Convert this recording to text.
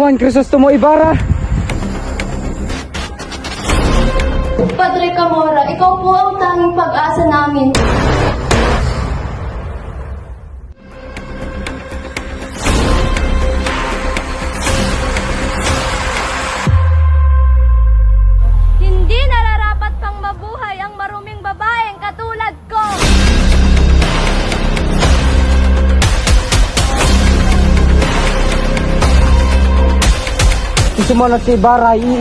Juan Crisostomo Ibarra. Padre Camora, ikaw po ang tanging pag-asa namin. Hindi nararapat pang mabuhay ang maruming babaeng katulad ko. Sumunod si Ibarra,